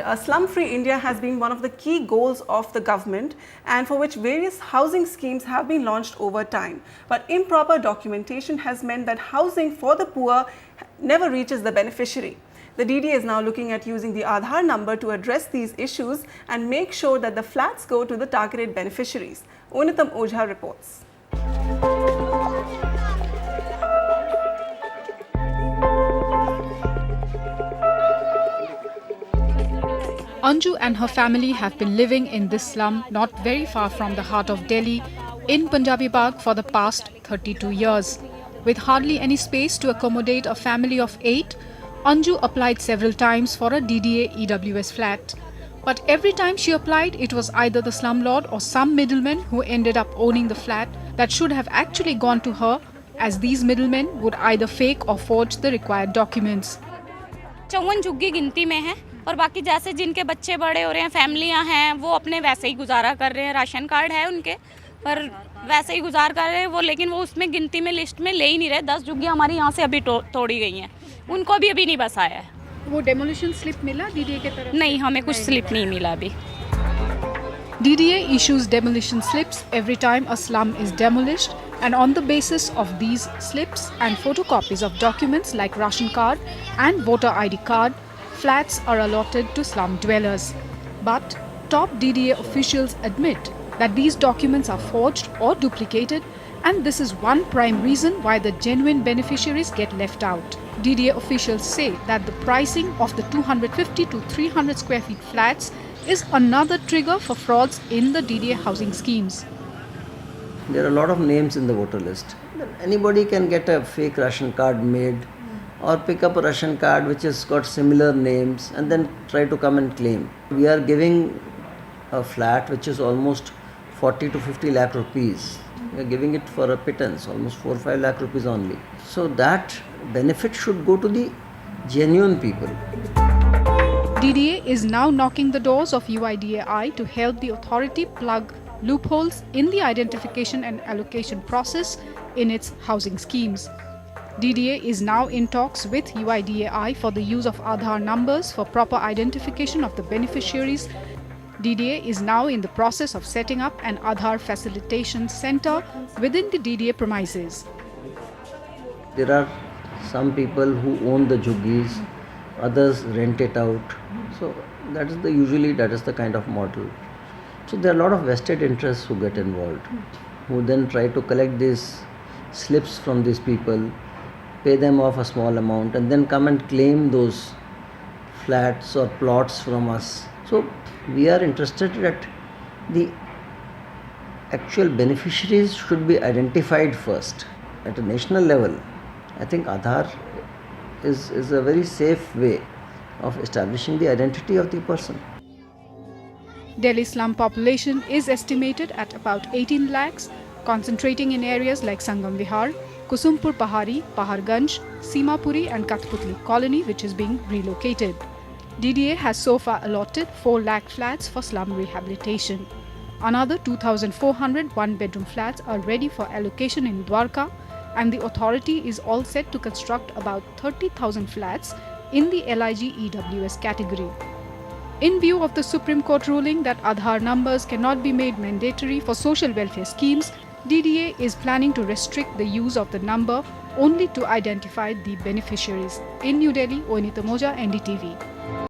Slum-free India has been one of the key goals of the government and for which various housing schemes have been launched over time. But improper documentation has meant that housing for the poor never reaches the beneficiary. The DDA is now looking at using the Aadhaar number to address these issues and make sure that the flats go to the targeted beneficiaries. Onitam Ojha reports. Anju and her family have been living in this slum not very far from the heart of Delhi in Punjabi Bagh for the past 32 years. With hardly any space to accommodate a family of 8, Anju applied several times for a DDA EWS flat. But every time she applied, it was either the slumlord or some middleman who ended up owning the flat that should have actually gone to her, as these middlemen would either fake or forge the required documents. गिनती में है और बाकी जैसे जिनके बच्चे बड़े हो रहे हैं, फैमिलियां हैं, वो अपने वैसे ही गुजारा कर रहे हैं। राशन कार्ड है उनके, पर वैसे ही गुजार कर रहे हैं वो, लेकिन वो उसमें गिनती में लिस्ट में ले ही नहीं रहे। 10 झुग्गियां हमारी यहाँ से अभी तोड़ी गई हैं, उनको भी अभी नहीं बसाया है। वो डेमोलिशन स्लिप मिला डीडीए के तरफ? नहीं, हमें कुछ स्लिप नहीं मिला अभी। DDA issues demolition slips every time a slum is demolished, and on the basis of these slips and photocopies of documents like ration card and voter ID card, flats are allotted to slum dwellers. But top DDA officials admit that these documents are forged or duplicated, and this is one prime reason why the genuine beneficiaries get left out. DDA officials say that the pricing of the 250 to 300 square feet flats is another trigger for frauds in the DDA housing schemes. There are a lot of names in the voter list. Anybody can get a fake ration card made or pick up a ration card which has got similar names and then try to come and claim. We are giving a flat which is almost 40 to 50 lakh rupees. We are giving it for a pittance, almost 4-5 lakh rupees only. So that benefit should go to the genuine people. DDA is now knocking the doors of UIDAI to help the authority plug loopholes in the identification and allocation process in its housing schemes. DDA is now in talks with UIDAI for the use of Aadhaar numbers for proper identification of the beneficiaries. DDA is now in the process of setting up an Aadhaar facilitation center within the DDA premises. There are some people who own the juggies, others rent it out. So that is the kind of model. So there are a lot of vested interests who get involved, who then try to collect these slips from these people, pay them off a small amount and then come and claim those flats or plots from us. So we are interested that the actual beneficiaries should be identified first. At a national level, I think Aadhaar is a very safe way of establishing the identity of the person. Delhi slum population is estimated at about 18 lakhs, concentrating in areas like Sangam Vihar, Kusumpur Pahari, Paharganj, Simapuri and Kathputli colony, which is being relocated. DDA has so far allotted 4 lakh flats for slum rehabilitation. Another 2,400 one-bedroom flats are ready for allocation in Dwarka, and the authority is all set to construct about 30,000 flats in the LIG EWS category. In view of the Supreme Court ruling that Aadhaar numbers cannot be made mandatory for social welfare schemes, DDA is planning to restrict the use of the number only to identify the beneficiaries. In New Delhi, Onitam Ojha, NDTV.